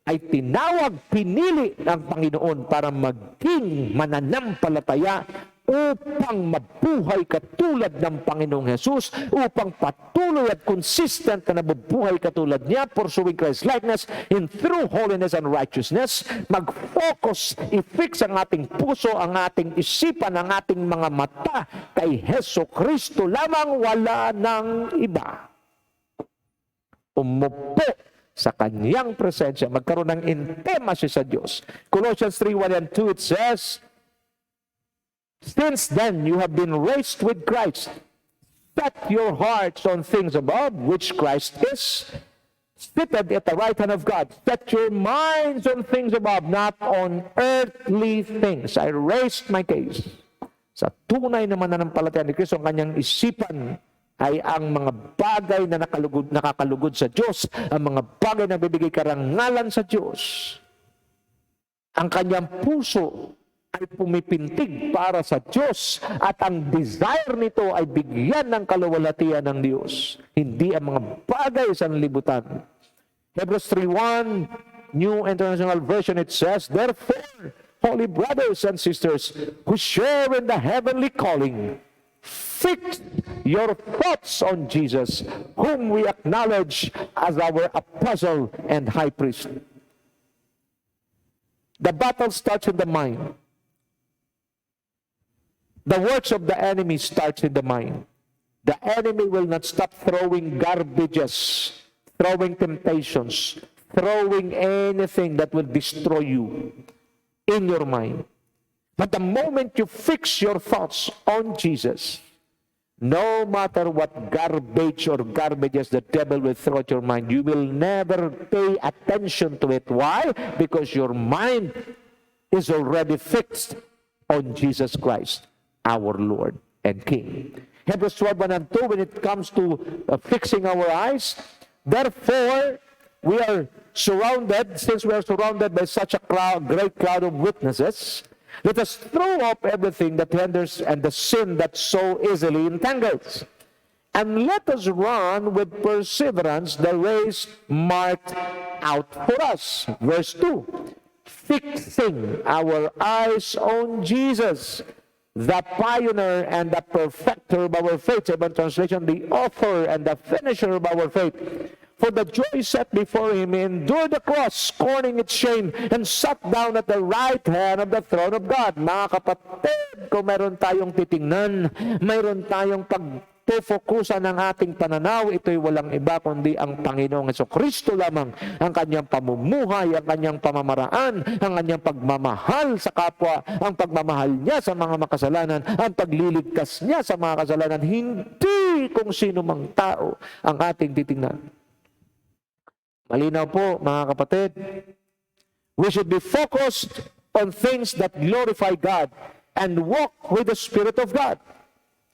ay tinawag, pinili ng Panginoon para maging mananampalataya upang mabuhay katulad ng Panginoong Jesus, upang patuloy at consistent na nabubuhay katulad niya, pursuing Christ's likeness in through holiness and righteousness, mag-focus, i-fix ang ating puso, ang ating isipan, ang ating mga mata kay Heso Kristo lamang, wala ng iba. Umupo sa kanyang presensya, magkaroon ng intimacy sa Diyos. Colossians 3:1 and 2, it says, since then you have been raised with Christ. Set your hearts on things above, which Christ is, seated at the right hand of God. Set your minds on things above, not on earthly things. I raised my case. Sa tunay na mananampalataya ni Kristo, ang kanyang isipan ay ang mga bagay na nakakalugod sa Diyos, ang mga bagay na bibigay karangalan sa Diyos. Ang kanyang puso ay pumipintig para sa Diyos at ang desire nito ay bigyan ng kaluwalhatian ng Diyos. Hindi ang mga bagay sa libutan. Hebrews 3:1, New International Version, it says, therefore, holy brothers and sisters who share in the heavenly calling, fix your thoughts on Jesus, whom we acknowledge as our apostle and high priest. The battle starts in the mind. The works of the enemy starts in the mind. The enemy will not stop throwing garbages, throwing temptations, throwing anything that will destroy you in your mind. But the moment you fix your thoughts on Jesus, no matter what garbage or garbages the devil will throw at your mind, you will never pay attention to it. Why? Because your mind is already fixed on Jesus Christ, our Lord and King. Hebrews 12:1 and 2, when it comes to fixing our eyes, therefore, we are surrounded, since we are surrounded by such a great cloud of witnesses, let us throw off everything that hinders and the sin that so easily entangles. And let us run with perseverance the race marked out for us. Verse 2, fixing our eyes on Jesus, the pioneer and the perfecter of our faith. Second translation, the author and the finisher of our faith. For the joy set before him, he endured the cross, scorning its shame, and sat down at the right hand of the throne of God. Mga kapatid, kung mayroon tayong titingnan, mayroon tayong pagtufokusan ng ating pananaw, ito'y walang iba kundi ang Panginoong Jesucristo lamang. Ang kanyang pamumuhay, ang kanyang pamamaraan, ang kanyang pagmamahal sa kapwa, ang pagmamahal niya sa mga makasalanan, ang pagliligtas niya sa mga kasalanan, hindi kung sino mang tao ang ating titingnan. Malinaw po, mga kapatid, we should be focused on things that glorify God and walk with the Spirit of God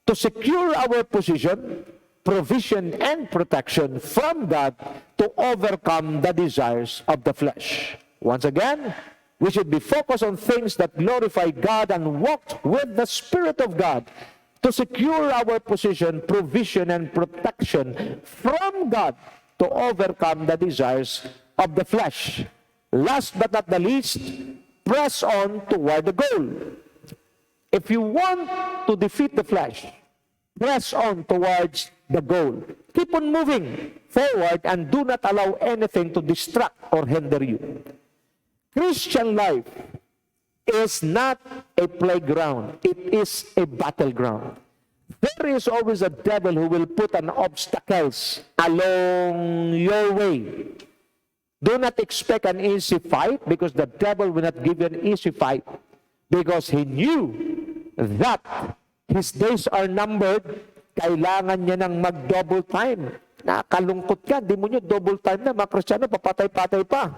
to secure our position, provision, and protection from God to overcome the desires of the flesh. Once again, we should be focused on things that glorify God and walk with the Spirit of God to secure our position, provision, and protection from God to overcome the desires of the flesh. Last but not the least, press on toward the goal. If you want to defeat the flesh, press on towards the goal. Keep on moving forward and do not allow anything to distract or hinder you. Christian life is not a playground. It is a battleground. There is always a devil who will put an obstacles along your way. Do not expect an easy fight because the devil will not give you an easy fight because he knew that his days are numbered. Kailangan niya ng mag-double time. Nakalungkot ka, di mo nyo double time na, mga Kristiyano, papatay-patay pa.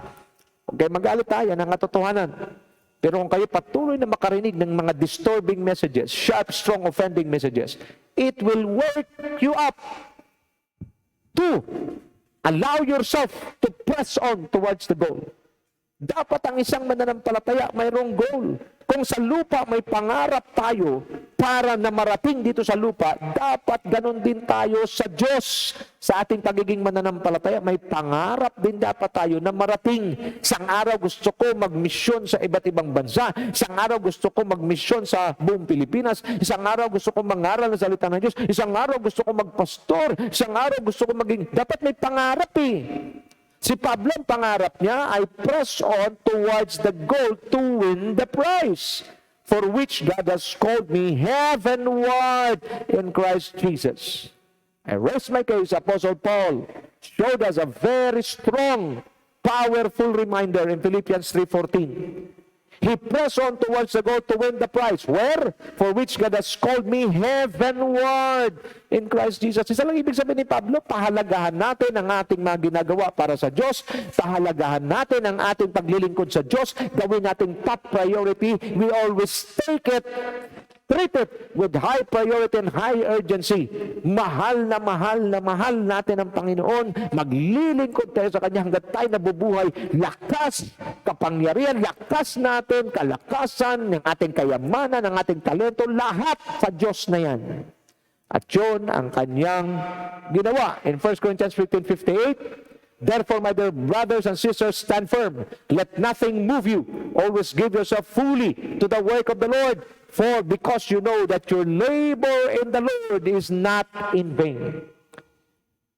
Okay, magalit tayo ng katotohanan. Pero kung kayo patuloy na makarinig ng mga disturbing messages, sharp, strong, offending messages, it will wake you up to allow yourself to press on towards the goal. Dapat ang isang mananampalataya mayroong goal. Kung sa lupa may pangarap tayo para na marating dito sa lupa, dapat ganon din tayo sa Diyos. Sa ating pagiging mananampalataya, may pangarap din dapat tayo na marating. Isang araw gusto ko magmisyon sa iba't ibang bansa. Isang araw gusto ko magmisyon sa buong Pilipinas. Isang araw gusto ko mangaral ng salita ng Diyos. Isang araw gusto ko magpastor. Isang araw gusto ko maging... Dapat may pangarap eh. Si Pablo, ang pangarap niya ay press on towards the goal to win the prize for which God has called me heavenward in Christ Jesus. I rest my case. Apostle Paul showed us a very strong, powerful reminder in Philippians 3:14. He pressed on towards the goal to win the prize. Where? For which God has called me heavenward in Christ Jesus. Isa lang ibig sabihin ni Pablo, pahalagahan natin ang ating mga ginagawa para sa Diyos. Pahalagahan natin ang ating paglilingkod sa Diyos. Gawin natin top priority. We always take it, treat it with high priority and high urgency. Mahal na mahal natin ang Panginoon. Maglilingkod tayo sa Kanya hanggat tayo nabubuhay. Lakas, kapangyarihan, lakas natin, kalakasan, ng ating kayamanan, ng ating talento, lahat sa Diyos na yan. At yun ang Kanyang ginawa. In 1 Corinthians 15:58, Therefore, my dear brothers and sisters, stand firm. Let nothing move you. Always give yourself fully to the work of the Lord, for because you know that your labor in the Lord is not in vain.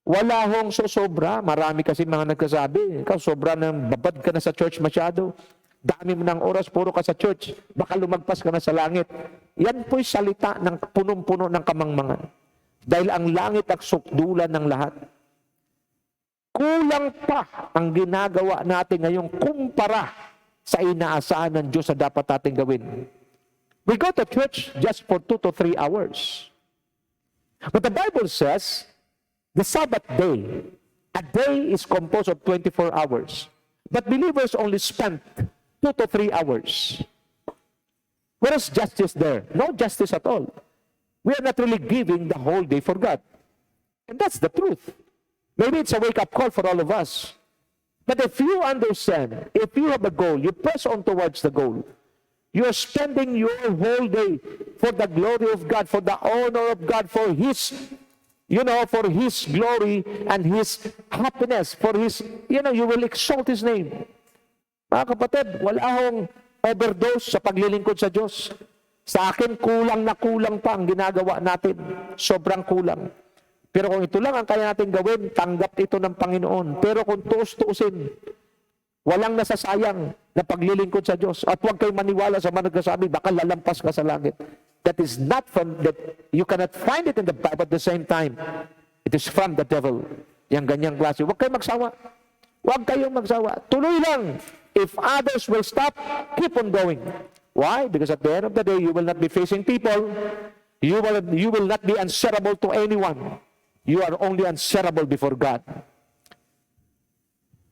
Wala hong sosobra. Marami kasi mga nagkasabi, ikaw sobra ng babad ka na sa church masyado. Dami mo ng oras, puro ka sa church. Baka lumagpas ka na sa langit. Yan po'y salita ng punong-puno ng kamangmangan. Dahil ang langit ang sukdulan ng lahat. Kulang pa ang ginagawa natin ngayong kumpara sa inaasahan ng Diyos na dapat natin gawin. We go to church just for 2 to 3 hours. But the Bible says, the Sabbath day, a day is composed of 24 hours. But believers only spend 2 to 3 hours. Where is justice there? No justice at all. We are not really giving the whole day for God. And that's the truth. Maybe it's a wake-up call for all of us. But if you understand, if you have a goal, you press on towards the goal. You're spending your whole day for the glory of God, for the honor of God, for His, for His glory and His happiness, for His, you will exalt His name. Mga kapatid, wala akong overdose sa paglilingkod sa Diyos. Sa akin, kulang na kulang pa ang ginagawa natin. Sobrang kulang. Pero kung ito lang ang kaya natin gawin, tanggap ito ng Panginoon. Pero kung tuos-tuusin, walang nasasayang na paglilingkod sa Diyos. At huwag kayo maniwala sa mga nagsasabi, baka lalampas ka sa langit. That is not from, that you cannot find it in the Bible at the same time. It is from the devil. Yang ganyang klase. Huwag kayong magsawa. Huwag kayong magsawa. Tuloy lang. If others will stop, keep on going. Why? Because at the end of the day, you will not be facing people. You will not be answerable to anyone. You are only answerable before God.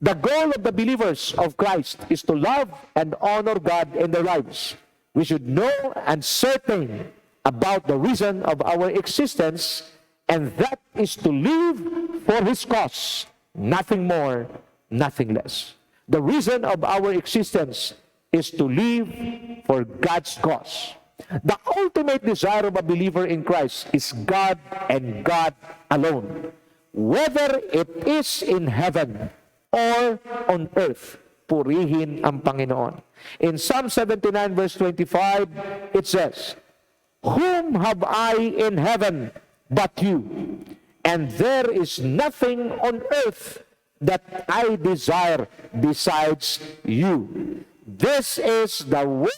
The goal of the believers of Christ is to love and honor God in their lives. We should know and certain about the reason of our existence, and that is to live for His cause. Nothing more, nothing less. The reason of our existence is to live for God's cause. The ultimate desire of a believer in Christ is God and God alone. Whether it is in heaven or on earth, purihin ang Panginoon. In Psalm 79 verse 25, it says, "Whom have I in heaven but you? And there is nothing on earth that I desire besides you." This is the word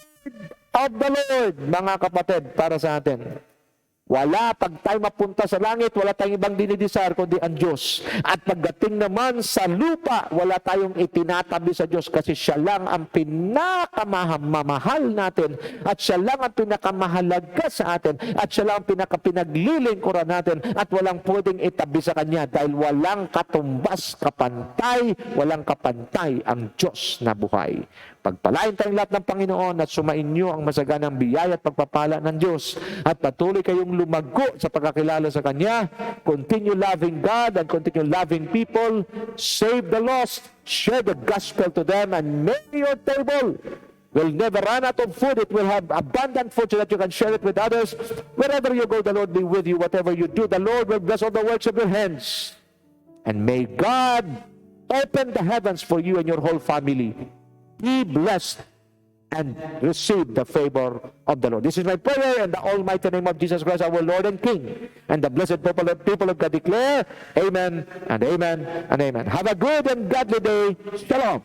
of the Lord, mga kapatid, para sa atin. Wala, pag tayo mapunta sa langit, wala tayong ibang dinidesire kundi ang Diyos. At pagdating naman sa lupa, wala tayong itinatabi sa Diyos kasi siya lang ang pinakamamahal natin at siya lang ang pinakamahalaga sa atin at siya lang ang pinakapiнаglilingkuran natin at walang pwedeng itabi sa Kanya dahil walang katumbas, kapantay, walang kapantay ang Diyos na buhay. Pagpalain tayong lahat ng Panginoon at sumainyo ang masaganang biyaya at pagpapala ng Diyos at patuloy kayong lumago sa pagkakilala sa Kanya. Continue loving God and continue loving people. Save the lost. Share the gospel to them, and may your table will never run out of food. It will have abundant food so that you can share it with others. Wherever you go, the Lord be with you. Whatever you do, the Lord will bless all the works of your hands. And may God open the heavens for you and your whole family. Be blessed and receive the favor of the Lord. This is my prayer in the almighty name of Jesus Christ, our Lord and King. And the blessed people of God declare, Amen and Amen and Amen. Have a good and godly day. Shalom.